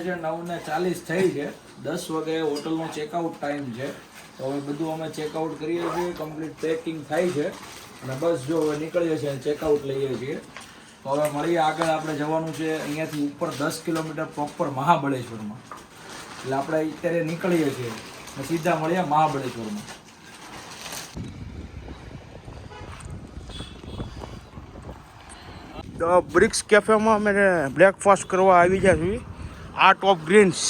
છે 9:40 થઈ છે. 10 વાગે હોટલનો ચેકઆઉટ ટાઈમ છે. તો હવે બધું અમે ચેકઆઉટ કરીએ છીએ, કમ્પ્લીટ પેકિંગ થાય છે અને બસ જો હવે નીકળીએ છીએ, ચેકઆઉટ લઈએ છીએ. તો હવે મળીએ આગળ. આપણે જવાનું છે અહીંયાથી ઉપર 10 કિલોમીટર પ્રોપર મહાબળેશ્વરમાં. એટલે આપણે અત્યારે નીકળીએ છીએ અને સીધા મળીએ મહાબળેશ્વરમાં. ધ બ્રિક્સ કેફેમાં અમે બ્રેકફાસ્ટ કરવા આવી ગયા છીએ. Art of greens.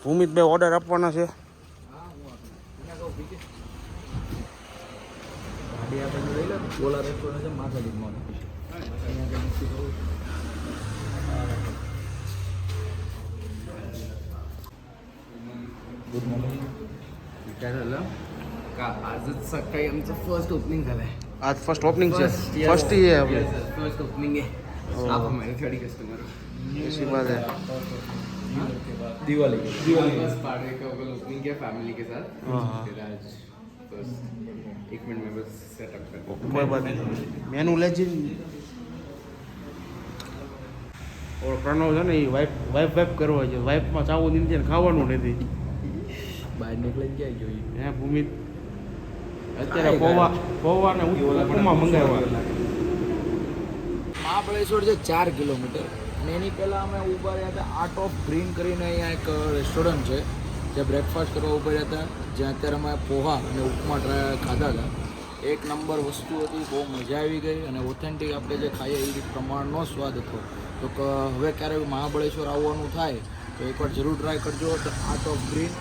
Bhumitbhai order આપવાના છે. ઓલા રેસ્ટોરન્ટ છે માથાડીમાં. Good morning. काय झालं का आजच सकाळी आमचं फर्स्ट ओपनिंग झालंय. आज फर्स्ट ओपनिंग છે. फर्स्ट ही है अभी. फर्स्ट ओपनिंग है. आप हमारे थर्ड कस्टमर हो. ऐसी बात है. दिवाली बस पार्टी का ओपनिंग किया फैमिली के साथ. फिर आज फर्स्ट 1 मिनट में बस सेटअप कर. कोई बात नहीं. मेनू लेजी और પ્रणવ છે ને એ વાઇફ કરવા છે. વાઇફમાં ચાવું નથી ને ખાવાનું નથી. બહાર નીકળી ક્યાં જોઈએ? હે ભૂમિત અત્યારે પૌવા ને ઉપમા મંગાવ્યા. મહાબળેશ્વર છે 4 કિલોમીટર અને એની પહેલાં અમે ઊભા રહ્યા હતા આર્ટ ઓફ ગ્રીન કરીને. અહીંયા એક રેસ્ટોરન્ટ છે જે બ્રેકફાસ્ટ કરવા ઊભા રહ્યા હતા, જ્યાં અત્યારે અમે પોહા અને ઉપમા ખાધા હતા. એક નંબર વસ્તુ હતી, બહુ મજા આવી ગઈ અને ઓથેન્ટિક આપણે જે ખાઈએ એ પ્રમાણનો સ્વાદ હતો. તો હવે ક્યારેક મહાબળેશ્વર આવવાનું થાય તો એકવાર જરૂર ટ્રાય કરજો. આર્ટ ઓફ ગ્રીન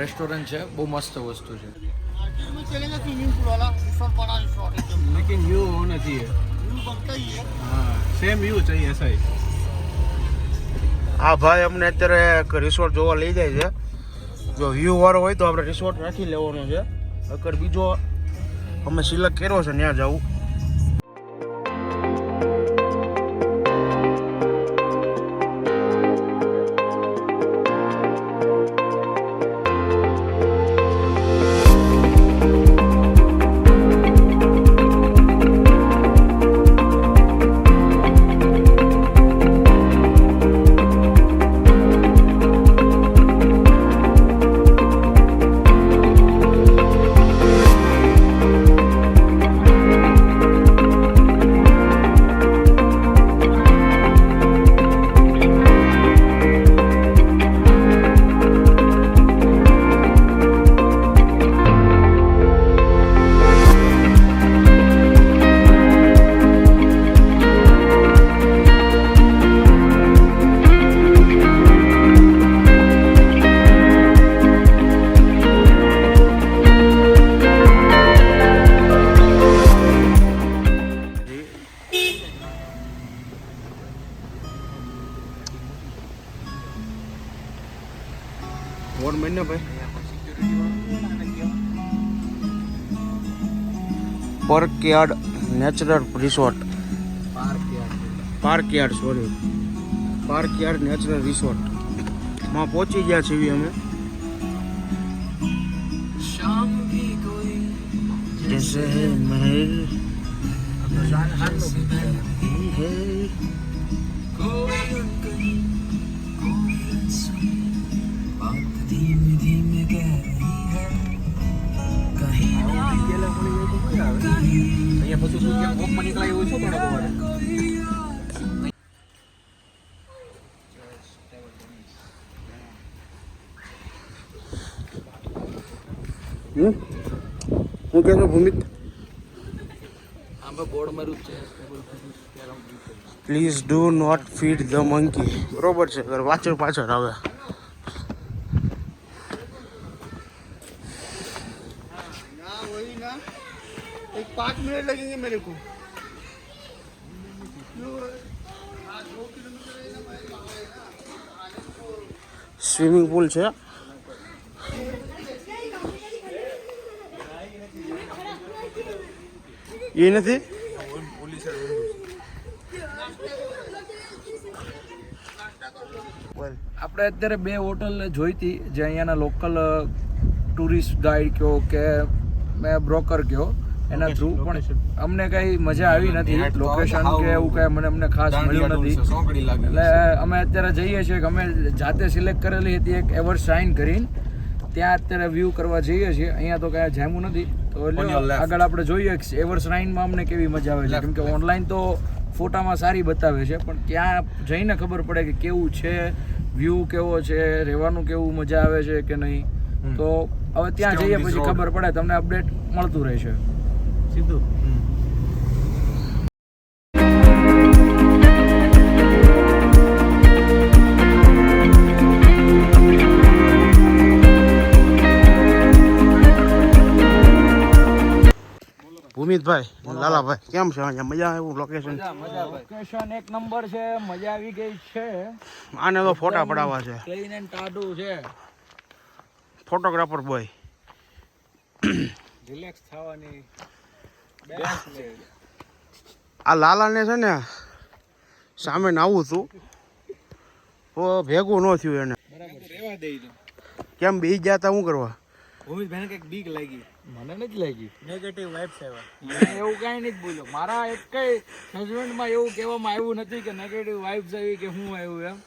રેસ્ટોરન્ટ છે, બહુ મસ્ત વસ્તુ છે. लेकिन व्यू होना चाहिए. हाँ सेम व्यू चाहिए ऐसा ही. આ ભાઈ અમને અત્યારે એક રિસોર્ટ જોવા લઈ જાય છે. જો વ્યૂ વાળો હોય તો આપણે રિસોર્ટ રાખી લેવાનો છે. અગર બીજો અમે સિલેક્ટ કર્યો છે ત્યાં જવું. વોટ મહિને ભાઈ પાર્કયાર્ડ નેચરલ રિસોર્ટ. પાર્કયાર્ડ સોરી પાર્કયાર્ડ નેચરલ રિસોર્ટમાં પહોંચી ગયા છીએ અમે. જૈસે મહેલ અહીંયા પછી શું કે વોકમાં નીકળાય એવું શું પણ ખબર. હું કહે છો ભૂમિત? આમાં બોર્ડ મારું છે, please do not feed the monkey. બરોબર છે, અગર પાછળ પાછળ આવે. एक 5 मिनट लगेंगे मेरे को. સ્વિમિંગ પુલ છે. એ નથી. આપણે અત્યારે 2 હોટલ જોઈતી જે અહીંયાના લોકલ ટુરિસ્ટ ગાઈડ કહો કે મેં બ્રોકર કહો એના થ્રુ પણ અમને કઈ મજા આવી નથી. લોકેશન કે એવું કઈ અમને ખાસ મળ્યું નથી. એટલે અમે અત્યારે જઈએ છીએ કે અમે જાતે સિલેક્ટ કરેલી હતી એક એવર શાઇન કરીને, ત્યાં અત્યારે વ્યૂ કરવા જઈએ છીએ. અહીંયા તો કઈ જામ્યું નથી, તો આગળ આપણે જોઈએ એવર શાઇનમાં અમને કેવી મજા આવે છે. કેમ કે ઓનલાઈન તો ફોટામાં સારી બતાવે છે, પણ ત્યાં જઈને ખબર પડે કે કેવું છે, વ્યૂ કેવો છે, રહેવાનું કેવું મજા આવે છે કે નહીં. તો હવે ત્યાં જઈએ પછી ખબર પડે, તમને અપડેટ મળતું રહેશે સીધું. ભૂમિતભાઈ, લાલાભાઈ કેમ છે અહીંયા? મજા આવે એવું લોકેશન? લોકેશન એક નંબર છે, મજા આવી ગઈ છે. આને તો ફોટા પડાવવા છે. ક્લીન એન્ડ ટાઢું છે. ફોટોગ્રાફર બોય રિલેક્સ થવાની. આ લાલાને છે ને સામે નાવું હતું તો ભેગું ન થયું એને. રેવા દઈ દો. કેમ બી ગયા તા શું કરવા? ભૂમિતભાઈને કંઈક બીક લાગી. મને નથી લાગી. નેગેટિવ વાઇબ્સ આવ્યા. એવું કાંઈ નથી બોલ્યો. મારા એક કઈ હસબન્ડમાં એવું કહેવામાં આવ્યું નથી કે નેગેટિવ વાઇબ્સ આવી કે હું આવ્યું એમ.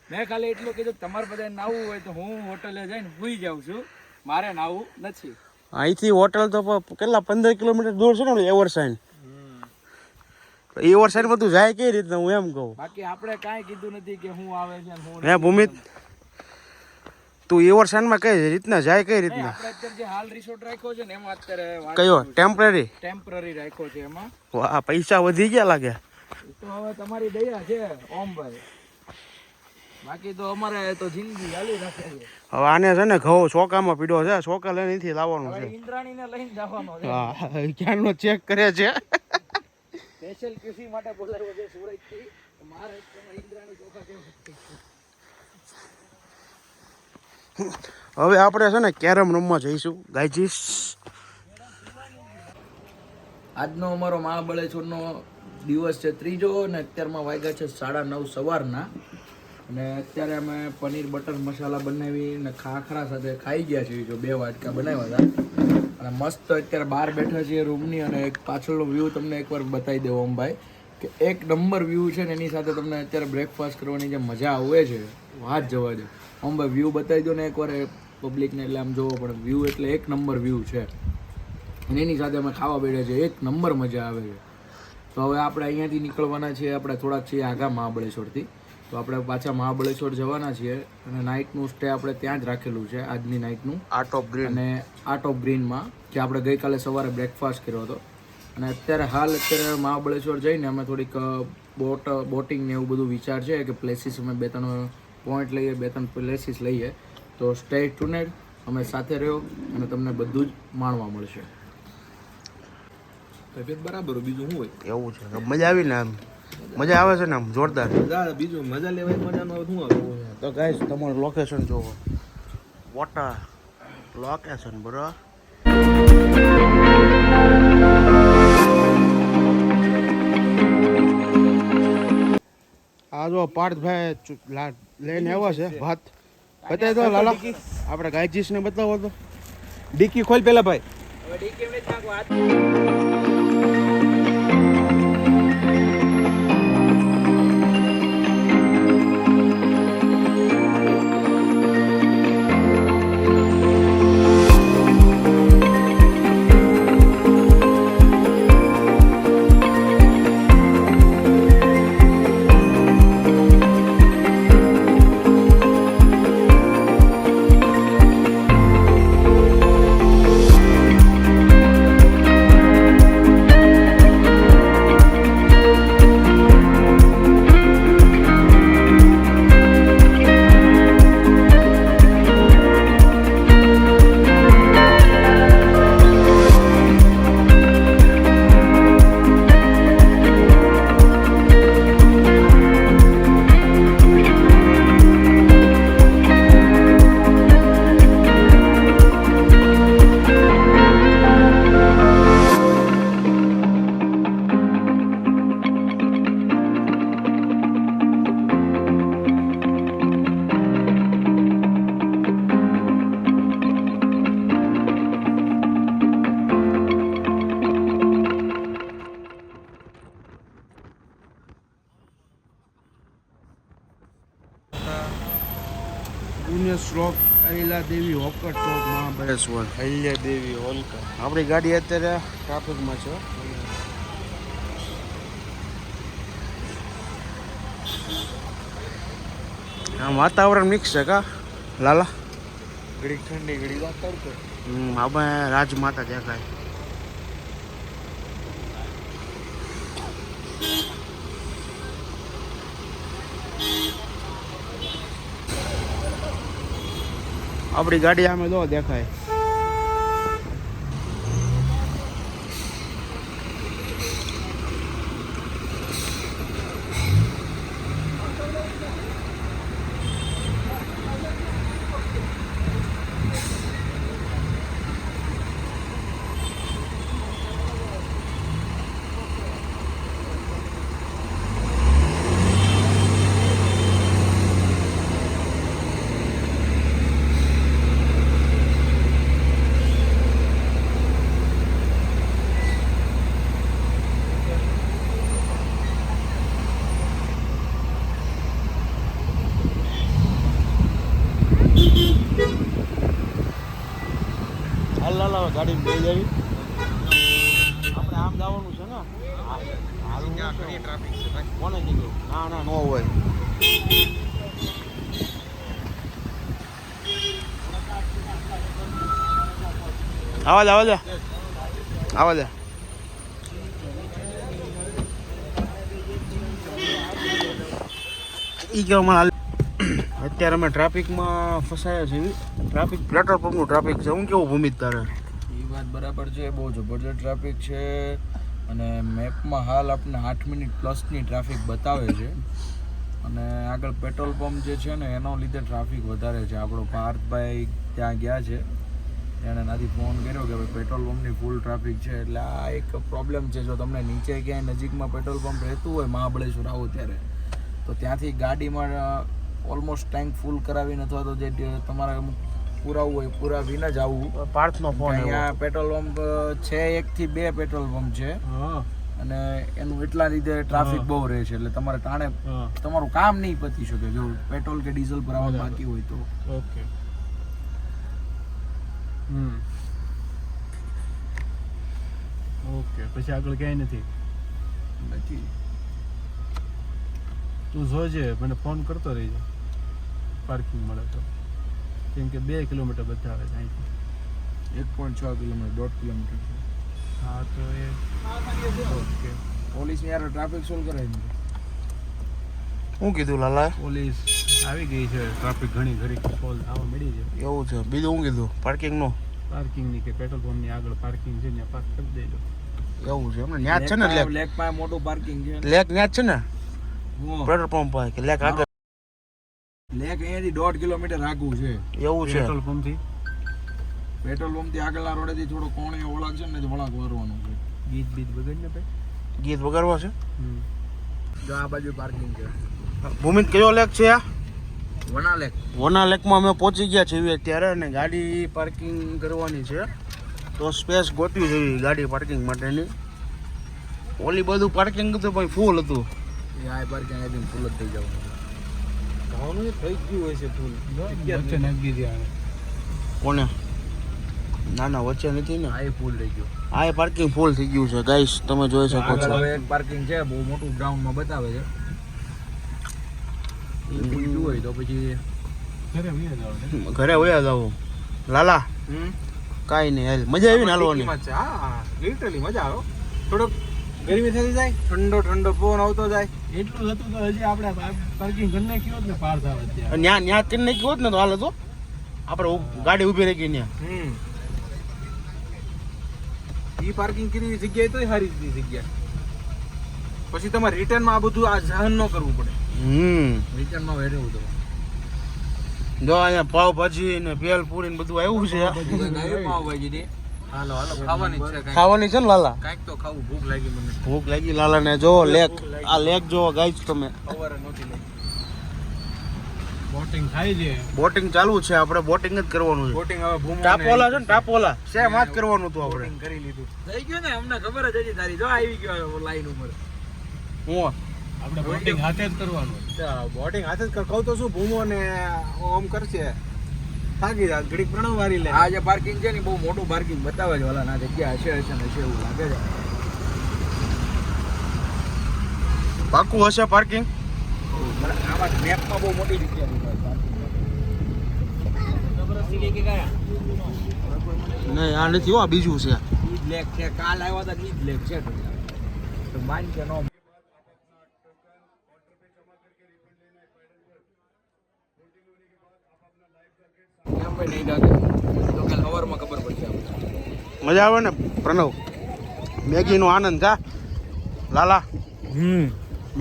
મેં ખાલી એટલું કીધું તમારે બધા નાવું હોય તો હું હોટલે જઈને સૂઈ જાઉં છું, મારે નાવું નથી. અહીંથી હોટલ તો કેટલા 15 કિલોમીટર દૂર છે ને એવર સાઇન. એવર સાઇન બધું જાય કઈ રીતના હું એમ કહું. બાકી આપણે કાંઈ કીધું નથી કે હું આવે છે હું. હે ભૂમિત, તું એવર સાઇનમાં કઈ રીતના જાય કઈ રીતના? આપણે અત્યારે જે હાલ રિસોર્ટ રાખ્યો છે ને એમાં અત્યારે કયો ટેમ્પરરી રાખ્યો છે એમાં. વાહ, પૈસા વધી ગયા લાગે. તો હવે તમારી દયા છે ઓમભાઈ, બાકી તો અમારે તો જિંદગી હાલી રાખે છે. હવે આને છે ને ઘઉં ચોકામાં પીડો છે, ચોકા લઈને અહીંથી લાવવાનું છે. ઇન્દ્રાણીને લઈને જવાનો છે. હા, ક્યાંનો ચેક કરે છે. સ્પેશિયલ કૃષિ માટે બોલાવ્યો છે સુરતથી. મારે ઇન્દ્રાણી ચોખા કેમ. હવે આપણે છે ને કેરમ રમવા જઈશું ગાયજીસ. આજનો અમારો મહાબળેશ્વરનો દિવસ છે ત્રીજો, અને અત્યારમાં વાગ્યા છે 9:30 સવારના. અને અત્યારે અમે પનીર બટર મસાલા બનાવી અને ખાખરા સાથે ખાઈ ગયા છીએ. જો 2 વાટકા બનાવ્યા હતા અને મસ્ત અત્યારે બહાર બેઠા છીએ રૂમની. અને એક પાછળનો વ્યૂ તમને એકવાર બતાવી દેવો ઓમભાઈ, કે એક નંબર વ્યૂ છે ને એની સાથે તમને અત્યારે બ્રેકફાસ્ટ કરવાની જે મજા આવે છે વાત જવા દે. ઓમભાઈ વ્યૂ બતાવી દો ને એકવાર પબ્લિકને, એટલે આમ જોવો પડે. વ્યૂ એટલે એક નંબર વ્યૂ છે અને એની સાથે અમે ખાવા બેઠા છીએ, એક નંબર મજા આવે છે. તો હવે આપણે અહીંયાથી નીકળવાના છીએ, આપણે થોડાક છીએ આઘા મહાબળેશ્વરથી. તો આપણે પાછા મહાબળેશ્વર જવાના છીએ અને નાઇટનું સ્ટે આપણે ત્યાં જ રાખેલું છે આજની નાઇટનું, આર્ટ ઓફ ગ્રીન. અને આર્ટ ઓફ ગ્રીનમાં જે આપણે ગઈકાલે સવારે બ્રેકફાસ્ટ કર્યો હતો. અને અત્યારે મહાબળેશ્વર જઈને અમે થોડીક બોટિંગ ને એવું બધું વિચાર છે કે પ્લેસીસ અમે 2-3 પોઈન્ટ લઈએ, 2-3 પ્લેસીસ લઈએ. તો સ્ટે ટુનેડ, અમે સાથે રહ્યો અને તમને બધું જ માણવા મળશે. બરાબર, બીજું શું હોય? એવું છે, મજા આવી ને? આમ મજા આવે છે ને, આમ જોરદાર. બીજું મજા લેવાય મજાનો શું આવે? તો ગાઈસ તમારું લોકેશન જોવો, વોટર લોકેશન બરાબર. આ જો પાર્થભાઈ લઈને આવ્યા છે ભાત. બતાવી દો લાલા, આપણે ગાયજીસ ને બતાવો તો. ડિક્કી ખોલ પેલા ભાઈ. હવે ડીકે ને નાખવા. સ્ટ્રોક અહિલા દેવી હોકર ચોક મહાબળેશ્વર. અહિલ્યા દેવી હોલકર. આપણી ગાડી અત્યારે ટ્રાફિકમાં છે. આમ વાતાવરણ મિક્સ છે કા લાલા? ઘડીક ઠંડી ઘડીક તડકો. આપણે રાજમાતા દેખાય. આપણી ગાડી આમે જો દેખાય. હાલ લાલા ગાડી લઈ જાવી. આપણે આમ જવાનું છે ને. ત્યાં ઘણી ટ્રાફિક છે ભાઈ. કોને કીધું? ના ના નો હોય. આવા દે આવા દે આવા દે. ઈ કે મને અત્યારે અમે ટ્રાફિકમાં ફસાયા છે. ટ્રાફિક પેટ્રોલ પંપનું ટ્રાફિક છે. હું કેવું ભૂમિત તારે? એ વાત બરાબર છે, બહુ જબરજસ્ત ટ્રાફિક છે અને મેપમાં હાલ આપણે 8 મિનિટ પ્લસની ટ્રાફિક બતાવે છે અને આગળ પેટ્રોલ પંપ જે છે ને એનો લીધે ટ્રાફિક વધારે છે. આપણો પાર્થભાઈ ત્યાં ગયા છે, એણે નાથી ફોન કર્યો કે ભાઈ પેટ્રોલ પંપની ફૂલ ટ્રાફિક છે. એટલે આ એક પ્રોબ્લેમ છે. જો તમને નીચે ક્યાંય નજીકમાં પેટ્રોલ પંપ રહેતું હોય મહાબળેશ્વર આવો ત્યારે, તો ત્યાંથી ગાડીમાં ઓલમોસ્ટ ટેન્ક ફૂલ કરાવીને અથવા તો જે તમારે પુરાવવું હોય પુરાવીને જ આવવું. પાર્થનો ફોન અહીંયા પેટ્રોલ પંપ છે 1 થી 2 પેટ્રોલ પંપ છે અને એનું એટલા લીધે ટ્રાફિક બહુ રહે છે. એટલે તમારે ટાણે તમારું કામ નહીં પતી શકે જો પેટ્રોલ કે ડીઝલ ભરાવા બાકી હોય તો. ઓકે. ઓકે, પછી આગળ ક્યાંય નથી. તું જોજે, મને ફોન કરતો રહીજે પાર્કિંગ મળે તો, કેમ કે 2 કિલોમીટર બતાવે છે અહીંથી. 1.6 કિલોમીટર 1.5 કિલોમીટર છે. હા તો એ ઓકે. પોલીસ યાર ટ્રાફિક સોલ્વ કરાવી દીધું. શું કીધું લાલા? પોલીસ આવી ગઈ છે. ટ્રાફિક ઘણી ઘડી સોલ્વ આવવા મળી છે. એવું છે. બીજું શું કીધું? પાર્કિંગનું? પાર્કિંગની કે પેટ્રોલ પંપની આગળ પાર્કિંગ છે ત્યાં પાર્ક કરી દેજો. એવું છે. એમને ન્યા જ છે ને લેક? લેક પાસે મોટું પાર્કિંગ છે. લેક ન્યા જ છે ને હું પેટ્રોલ પંપ પાસે કે લેક આગળ? લેક અહીંયાથી 1.5 કિલોમીટર આગું છે. એવું છે. પેટ્રોલ પંપથી પેટ્રોલ પંપ થી આગળના રોડેથી થોડો કોણે વળાંક છે ને તો વળાંક વારવાનું છે. ગીત બીત બગડ ને ભાઈ. ગીત વગાડવા છે. જો આ બાજુ પાર્કિંગ છે. ભૂમિત કયો લેક છે આ? વના લેક. વના લેકમાં અમે પહોંચી ગયા છીએ અત્યારે અને ગાડી પાર્કિંગ કરવાની છે. તો સ્પેસ ગોતવી જોઈએ ગાડી પાર્કિંગ માટેની. ઓલી બધું પાર્કિંગ હતું પણ ફૂલ હતું. એ આ પાર્કિંગ અહીંથી ફૂલ જ થઈ જવાનું. ભાવનું થઈ ગયું હોય છે ફૂલ. વચ્ચે નાખી દીધી આને. કોને? ના ના વચ્ચે નથી ને. આ એ ફૂલ થઈ ગયો. આ પાર્કિંગ ફૂલ થઈ ગયું છે ગાઈસ, તમે જોઈ શકો આગળ છો. હવે એક પાર્કિંગ છે બહુ મોટું ગ્રાઉન્ડમાં બતાવે છે. એ ફૂલ ગયું હોય તો પછી ઘરે વયા જાવ ને. ઘરે વયા જાવ. લાલા કાંઈ નહીં હાલ. મજા આવી ને હાલવાની? હા લિટરલી મજા આવે. થોડોક ગરમી થતી જાય, ઠંડો ઠંડો પવન આવતો જાય. એટલું હતું તો હજી આપણે પાર્કિંગ કરી નાખ્યું હોત ને પાર થાવ અત્યારે. ન્યા ન્યા કરી નાખ્યું હોત ને તો હાલ તો આપણે ગાડી ઊભી રહી ગઈ ન્યા. ઈ પાર્કિંગ કરી જગ્યાએ તોય સારી જગ્યા. પછી તમારે રિટર્નમાં આ બધું આ સહન ન કરવું પડે. રિટર્નમાં વેડવું તો જો અહીંયા પાવભાજી ને ભેલપુરી ને બધું આવ્યું છે. પાવભાજી હાલો હાલો ખાવાની છે કાંઈક. ખાવાની છે ને લાલા? કાંઈક તો ખાવું, ભૂખ લાગી મને. ભૂખ લાગી લાલા ને. જો લેક, આ લેક જો ગાઈસ તમે. સવારે નહોતી લાગી. બોટિંગ થાય છે. બોટિંગ ચાલુ છે. આપણે બોટિંગ જ કરવાનું છે. બોટિંગ હવે ભૂમો ટાપોલા છે ને ટાપોલા સેમ આ જ કરવાનું હતું આપણે. બોટિંગ કરી લીધું. થઈ ગયું ને અમને ખબર જ હતી તારી. જો આવી ગયો લાઈન ઉપર. હું આપણે બોટિંગ હાથે જ કરવાનું. બોટિંગ હાથે જ કહું તો શું ભૂમો ને ઓમ કરશે થાકી જા ઘડીક પ્રણવ વારી લે. આ જે પાર્કિંગ છે ને બહુ મોટું પાર્કિંગ બતાવે છે વાલા ના જગ્યા હશે ને હશે એવું લાગે છે. પાકું હશે પાર્કિંગ? મને આમાં મેપમાં બહુ મોટી જગ્યા દેખાય નહીં આ નથી હો, આ બીજું છે. ઈ જ લેક છે. કાલ આવ્યા હતા ઈ જ લેક છે તો માન કે નો કેમ ભાઈ નહીં લાગે તો કાલ સવારમાં ખબર પડશે આપણે. મજા આવે ને પ્રણવ? મેગીનો આનંદ કા લાલા?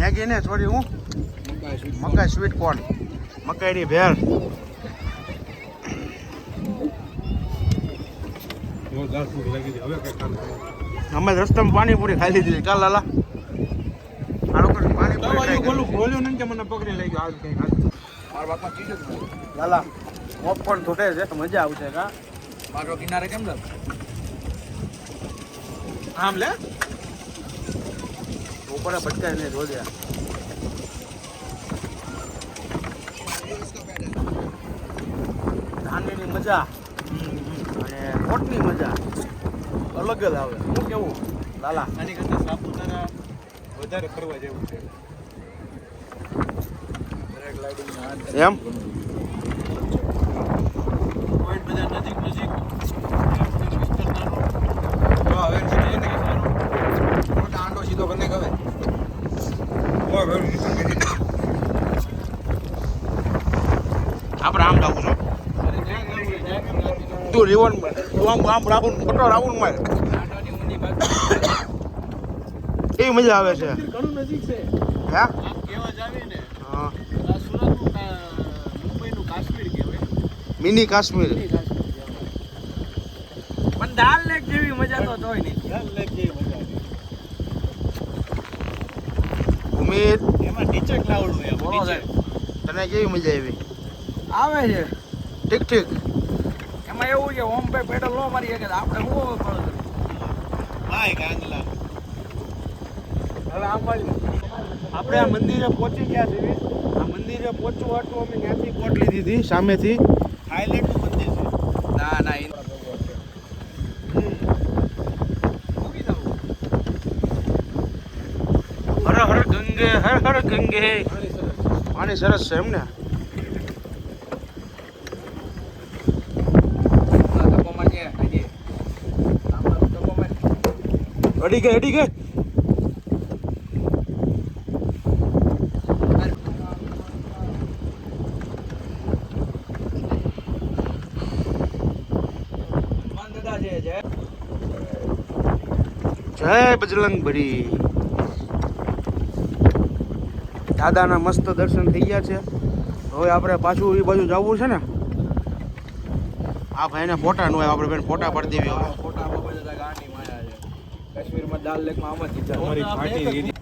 મેગી ને સોરી હું મકાઈ સ્વીટ કોર્ન, મકાઈની ભેળ. જોરદાર ભૂખ લાગી છે હવે કઈ કામ કરો. અમે રસ્તામાં પાણીપુરી ખાઈ લીધી કાલ લાલા. આ લોકો પાણીપુરી બોલ્યું નહીં કે મને પકડી લઈ ગયો આજ કઈ મારા બાપા ચીજ જ નથી. લાલા પોપકોર્ન તૂટે છે તો મજા આવશે કા? મારો કિનારે કેમ લાગે? આમ લે ઉપર ભટકાય નહીં રોજે. ધાનની મજા અને કોટની મજા અલગ જ આવે. શું કેવું લાલા? આની કરતા સાપુતારા વધારે ફરવા જેવું છે. દરેક લાઇટિંગના હાથ એમ પોઈન્ટ બધા નજીક નજીક વિસ્તાર નાનો. જો હવે છે ને કે સારો મોટા આંડો સીધો કરીને ગવે. આપણે આમ લાવું છું. તું રીવન તું આમ રાઉન્ડ ખોટો રાઉન્ડ માર. આંડોની ઊંડી બાજુ એવી મજા આવે છે. ઘણું નજીક છે. હે આમ કેવા જાવી ને હા આ સુરતનું મુંબઈનું કાશ્મીર કહેવાય. મિની કાશ્મીર. પણ દાલ લેક જેવી મજા તો તોય નહીં. ડલ લેક જેવી મજા આવે. ઉમેદ એમાં નીચે ક્લાઉડ હોય બોલો નીચે. સાહેબ. તને કેવી મજા આવી? આવે છે ઠીક ઠીક. એમાં એવું છે ઓમ ભાઈ પેડલ નો મારી શકે આપણે શું પડે. હાય કાંગલા. હવે આમ વાળી આપણે આ મંદિરે પહોંચી ગયા છે. આ મંદિરે પહોંચવા હતું અમે ત્યાંથી કોટ લીધી હતી સામેથી. થાઈલેન્ડનું મંદિર છે. ના ના ઈ હર હર ગંગે હર હર ગંગે. પાણી સરસ છે એમ ને? તપોમાં છે હજી આમાં તપોમાં અડી ગઈ અડી ગઈ. દાદા છે જય જય બજરંગ બલી. દાદાના મસ્ત દર્શન થઈ ગયા છે. હવે આપણે પાછું એ બાજુ જવું છે ને. આ ભાઈને ફોટા નો આપણે બેન ફોટા પાડી દેવી હવે. ફોટા બધા ગાંડી માયા છે. કાશ્મીરમાં દાલ લેકમાં આમ જ અમારી ફાટી દીધી.